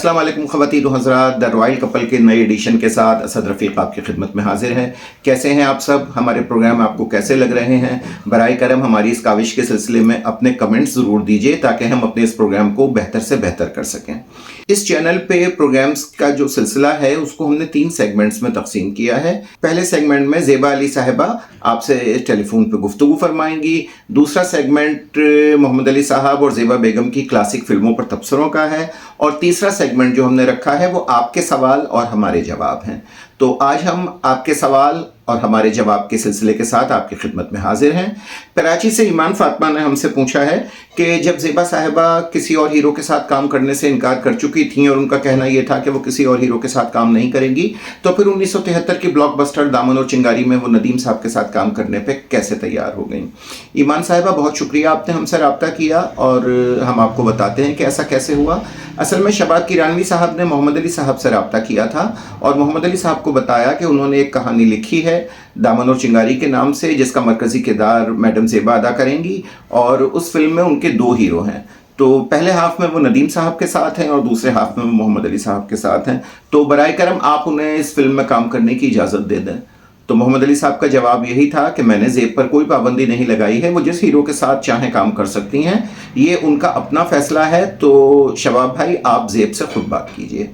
अस्सलाम वालेकुम ख़वातीन व हज़रात, द रॉयल कपल के नए एडिशन के साथ असद रफ़ीक आपकी खिदमत में हाजिर है। कैसे हैं आप सब? हमारे प्रोग्राम आपको कैसे लग रहे हैं? बराए करम हमारी इस काविश के सिलसिले में अपने कमेंट्स ज़रूर दीजिए ताकि हम अपने इस प्रोग्राम को बेहतर से बेहतर कर सकें। इस चैनल पे प्रोग्राम्स का जो सिलसिला है उसको हमने 3 सेगमेंट्स में तकसीम किया है। पहले सेगमेंट में ज़ेबा अली साहिबा आपसे टेलीफोन पे गुफ्तगू फरमाएंगी। दूसरा सेगमेंट मोहम्मद अली साहब और ज़ेबा बेगम की क्लासिक फिल्मों पर तबसरों का है। और तीसरा सेगमेंट जो हमने रखा है वो आपके सवाल और हमारे जवाब हैं। तो आज हम आपके सवाल और हमारे जवाब के सिलसिले के साथ आपकी खिदमत में हाजिर हैं। कराची से ईमान फातिमा ने हमसे पूछा है कि जब ज़ेबा साहिबा किसी और हीरो के साथ काम करने से इनकार कर चुकी थीं और उनका कहना यह था कि वो किसी और हीरो के साथ काम नहीं करेंगी, तो फिर 1973 की ब्लॉकबस्टर दामन और चिंगारी में वो नदीम साहब के साथ काम करने पे कैसे तैयार हो गई? ईमान साहिबा, बहुत शुक्रिया, आपने हमसे रब्ता किया और हम आपको बताते हैं कि ऐसा कैसे हुआ। असल में शबाब किरानवी साहब ने मोहम्मद अली साहब से रब्ता किया था और मोहम्मद अली साहब को बताया कि उन्होंने एक कहानी लिखी है दामन और चिंगारी के नाम से, जिसका मरकज़ी किरदार मैडम ज़ेबा अदा करेंगी और उस फिल्म में उनके 2 हीरो हैं। तो पहले हाफ में वो नदीम साहब के साथ हैं और दूसरे हाफ में वो मोहम्मद अली साहब के साथ हैं। तो बराए करम आप उन्हें इस फिल्म में काम करने की इजाज़त दे दें। तो मोहम्मद अली साहब का जवाब यही था कि मैंने ज़ेब पर कोई पाबंदी नहीं लगाई है, वो जिस हीरो के साथ चाहें काम कर सकती हैं, ये उनका अपना फैसला है। तो शबाब भाई, आप ज़ेब से खुद बात कीजिए।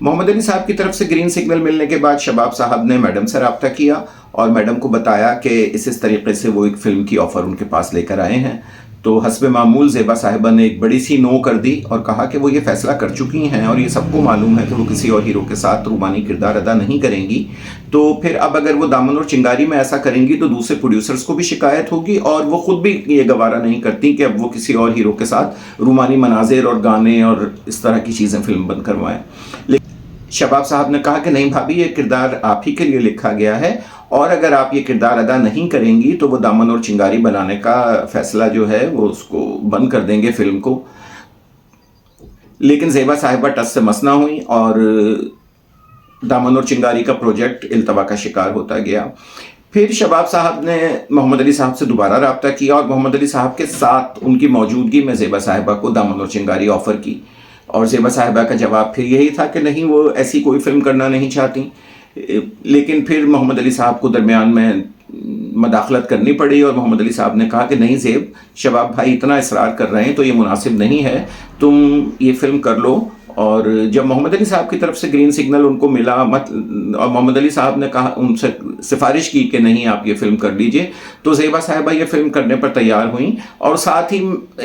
मोहम्मद अली साहब की तरफ से ग्रीन सिग्नल मिलने के बाद शबाब साहब ने मैडम से रब्ता किया और मैडम को बताया कि इस तरीके से वो एक फ़िल्म की ऑफ़र उनके पास लेकर आए हैं। तो हस्बे मामूल ज़ेबा साहिबा ने एक बड़ी सी नो कर दी और कहा कि वो ये फ़ैसला कर चुकी हैं और ये सबको मालूम है कि वो किसी और हीरो के साथ रूमानी किरदार अदा नहीं करेंगी। तो फिर अब अगर वो दामन और चिंगारी में ऐसा करेंगी तो दूसरे प्रोड्यूसर्स को भी शिकायत होगी और वो ख़ुद भी ये गवारा नहीं करती कि अब वो किसी और हीरो के साथ रूमानी मनाजिर और गाने और इस तरह की चीज़ें फिल्म बंद करवाएँ। शबाब साहब ने कहा कि नहीं भाभी, ये किरदार आप ही के लिए लिखा गया है और अगर आप ये किरदार अदा नहीं करेंगी तो वो दामन और चिंगारी बनाने का फैसला जो है वो उसको बंद कर देंगे फिल्म को। लेकिन ज़ेबा साहिबा टस से मस ना हुई और दामन और चिंगारी का प्रोजेक्ट इल्तवा का शिकार होता गया। फिर शबाब साहब ने मोहम्मद अली साहब से दोबारा रब्ता किया और मोहम्मद अली साहब के साथ उनकी मौजूदगी में ज़ेबा साहिबा को दामन और चिंगारी ऑफ़र की और ज़ेबा साहिबा का जवाब फिर यही था कि नहीं, वो ऐसी कोई फ़िल्म करना नहीं चाहती। लेकिन फिर मोहम्मद अली साहब को दरमियान में मदाखलत करनी पड़ी और मोहम्मद अली साहब ने कहा कि नहीं ज़ेब, शबाब भाई इतना इसरार कर रहे हैं तो ये मुनासिब नहीं है, तुम ये फ़िल्म कर लो। और जब मोहम्मद अली साहब की तरफ से ग्रीन सिग्नल उनको मिला और मोहम्मद अली साहब ने कहा, उनसे सिफारिश की कि नहीं आप ये फ़िल्म कर लीजिए, तो ज़ेबा साहिबा ये फ़िल्म करने पर तैयार हुई और साथ ही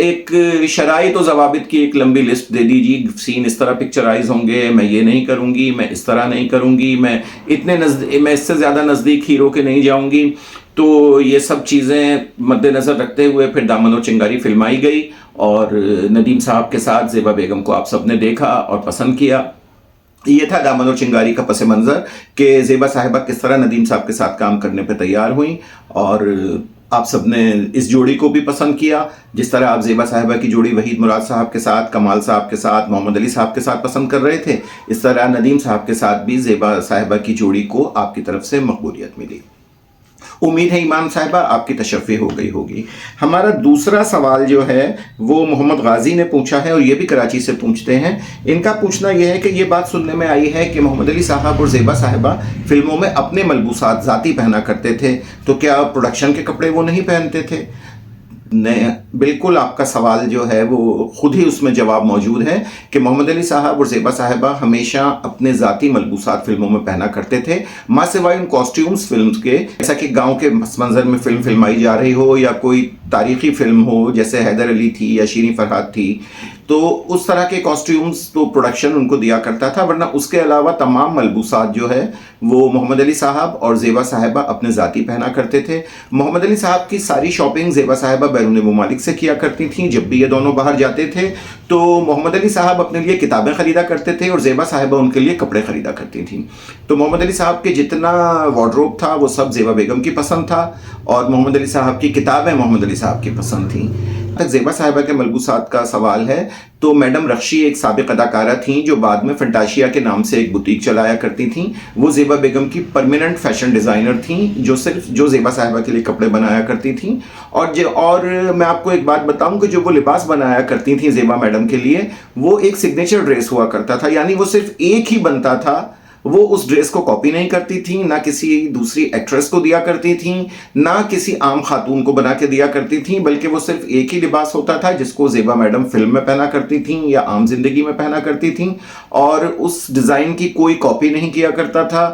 एक शराइत और ज़वाबित की एक लंबी लिस्ट दे दीजिए। सीन इस तरह पिक्चराइज होंगे, मैं ये नहीं करूँगी, मैं इस तरह नहीं करूँगी, मैं इससे ज़्यादा नज़दीक हीरो के नहीं जाऊँगी। तो ये सब चीज़ें मद्देनज़र रखते हुए फिर दामन और चिंगारी फिल्माई गई और नदीम साहब के साथ ज़ेबा बेगम को आप सब ने देखा और पसंद किया। ये था दामन और चिंगारी का पस मंज़र कि ज़ेबा साहिबा किस तरह नदीम साहब के साथ काम करने पे तैयार हुई और आप सब ने इस जोड़ी को भी पसंद किया। जिस तरह आप ज़ेबा साहिबा की जोड़ी वहीद मुराद साहब के साथ, कमाल साहब के साथ, मोहम्मद अली साहब के साथ पसंद कर रहे थे, इस तरह नदीम साहब के साथ भी ज़ेबा साहिबा की जोड़ी को आपकी तरफ से मकबूलियत मिली। उम्मीद है ईमान साहिबा आपकी तशफ़ी हो गई होगी। हमारा दूसरा सवाल जो है वो मोहम्मद गाजी ने पूछा है और ये भी कराची से पूछते हैं। इनका पूछना यह है कि ये बात सुनने में आई है कि मोहम्मद अली साहब और ज़ेबा साहिबा फिल्मों में अपने मलबूसात ज़ाती पहना करते थे, तो क्या प्रोडक्शन के कपड़े वो नहीं पहनते थे? बिल्कुल, आपका सवाल जो है वो खुद ही उसमें जवाब मौजूद है कि मोहम्मद अली साहब और ज़ेबा साहिबा हमेशा अपने ज़ाती मलबूसात फिल्मों में पहना करते थे, माँ सिवाय उन कॉस्ट्यूम्स फिल्म्स के, जैसा कि गांव के मंजर में फिल्म फिल्माई जा रही हो या कोई तारीख़ी फ़िल्म हो जैसे हैदर अली थी या शीरीन फरहाद थी, तो उस तरह के कॉस्ट्यूम्स तो प्रोडक्शन उनको दिया करता था, वरना उसके अलावा तमाम मलबूसात जो है वो मोहम्मद अली साहब और ज़ेबा साहिबा अपने ज़ाती पहना करते थे। मोहम्मद अली साहब की सारी शॉपिंग ज़ेबा साहिबा बैरून मुमालिक से किया करती थीं। जब भी ये दोनों बाहर जाते थे तो मोहम्मद अली साहब अपने लिए किताबें ख़रीदा करते थे और ज़ेबा साहिबा उनके लिए कपड़े ख़रीदा करती थीं। तो मोहम्मद अली साहब के जितना वार्डरोब था वो सब ज़ेबा बेगम की पसंद था और मोहम्मद अली साहब की किताबें मोहम्मद अली साहब की पसंद थीं। زیبا صاحبہ کے ملبوسات کا سوال ہے تو میڈم رخشی ایک سابق اداکارہ تھیں جو بعد میں فنٹاشیا کے نام سے ایک بوتیک چلایا کرتی تھیں. وہ زیبا بیگم کی پرماننٹ فیشن ڈیزائنر تھیں جو زیبا صاحبہ کے لیے کپڑے بنایا کرتی تھیں. اور میں آپ کو ایک بات بتاؤں کہ جو وہ لباس بنایا کرتی تھیں زیبا میڈم کے لیے وہ ایک سگنیچر ڈریس ہوا کرتا تھا, یعنی وہ صرف ایک ہی بنتا تھا. وہ اس ڈریس کو کاپی نہیں کرتی تھیں, نہ کسی دوسری ایکٹریس کو دیا کرتی تھیں, نہ کسی عام خاتون کو بنا کے دیا کرتی تھیں, بلکہ وہ صرف ایک ہی لباس ہوتا تھا جس کو زیبا میڈم فلم میں پہنا کرتی تھیں یا عام زندگی میں پہنا کرتی تھیں, اور اس ڈیزائن کی کوئی کاپی نہیں کیا کرتا تھا.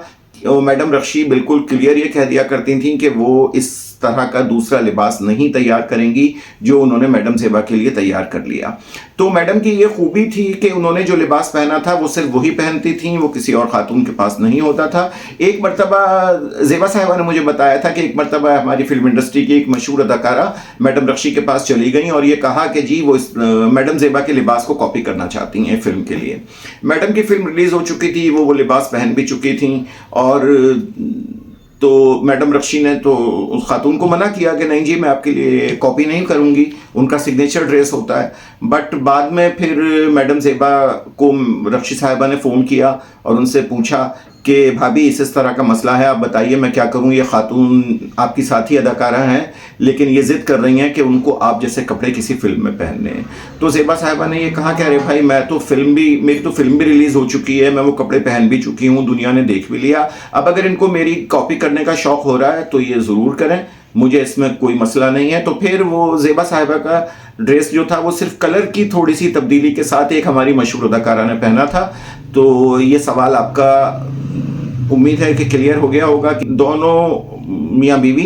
میڈم رخشی بالکل کلیئر یہ کہہ دیا کرتی تھیں کہ وہ اس طرح کا دوسرا لباس نہیں تیار کریں گی جو انہوں نے میڈم زیبا کے لیے تیار کر لیا. تو میڈم کی یہ خوبی تھی کہ انہوں نے جو لباس پہنا تھا وہ صرف وہی پہنتی تھیں, وہ کسی اور خاتون کے پاس نہیں ہوتا تھا. ایک مرتبہ زیبا صاحبہ نے مجھے بتایا تھا کہ ایک مرتبہ ہماری فلم انڈسٹری کی ایک مشہور اداکارہ میڈم رخشی کے پاس چلی گئیں اور یہ کہا کہ جی وہ میڈم زیبا کے لباس کو کاپی کرنا چاہتی ہیں فلم کے لیے. میڈم کی فلم ریلیز ہو چکی تھی, وہ لباس پہن بھی چکی تھیں, اور تو میڈم رخشی نے تو اس خاتون کو منع کیا کہ نہیں جی میں آپ کے لیے کاپی نہیں کروں گی, ان کا سگنیچر ڈریس ہوتا ہے. بٹ بعد میں پھر میڈم زیبا کو رخشی صاحبہ نے فون کیا اور ان سے پوچھا کہ بھابھی اس طرح کا مسئلہ ہے, آپ بتائیے میں کیا کروں. یہ خاتون آپ کی ساتھی اداکارہ ہیں لیکن یہ ضد کر رہی ہیں کہ ان کو آپ جیسے کپڑے کسی فلم میں پہننے ہیں. تو زیبا صاحبہ نے یہ کہا کہ ارے بھائی میری تو فلم بھی ریلیز ہو چکی ہے, میں وہ کپڑے پہن بھی چکی ہوں, دنیا نے دیکھ بھی لیا. اب اگر ان کو میری کاپی کرنے کا شوق ہو رہا ہے تو یہ ضرور کریں, مجھے اس میں کوئی مسئلہ نہیں ہے. تو پھر وہ زیبا صاحبہ کا ڈریس جو تھا وہ صرف کلر کی تھوڑی سی تبدیلی کے ساتھ ایک ہماری مشہور اداکارہ نے پہنا تھا. تو یہ سوال آپ کا امید ہے کہ کلیئر ہو گیا ہوگا کہ دونوں میاں بیوی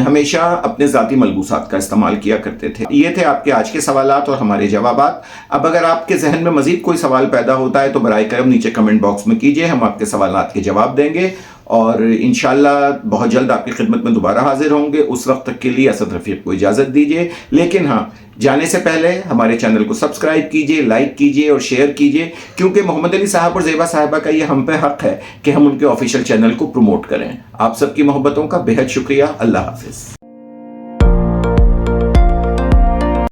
ہمیشہ اپنے ذاتی ملبوسات کا استعمال کیا کرتے تھے. یہ تھے آپ کے آج کے سوالات اور ہمارے جوابات. اب اگر آپ کے ذہن میں مزید کوئی سوال پیدا ہوتا ہے تو برائے کرم نیچے کمنٹ باکس میں کیجئے, ہم آپ کے سوالات کے جواب دیں گے اور انشاءاللہ بہت جلد آپ کی خدمت میں دوبارہ حاضر ہوں گے. اس وقت تک کے لیے اسد رفیق کو اجازت دیجیے, لیکن ہاں جانے سے پہلے ہمارے چینل کو سبسکرائب کیجئے, لائک کیجئے اور شیئر کیجئے, کیونکہ محمد علی صاحب اور زیبا صاحبہ کا یہ ہم پہ حق ہے کہ ہم ان کے آفیشیل چینل کو پروموٹ کریں. آپ سب کی محبتوں کا بے حد شکریہ. اللہ حافظ.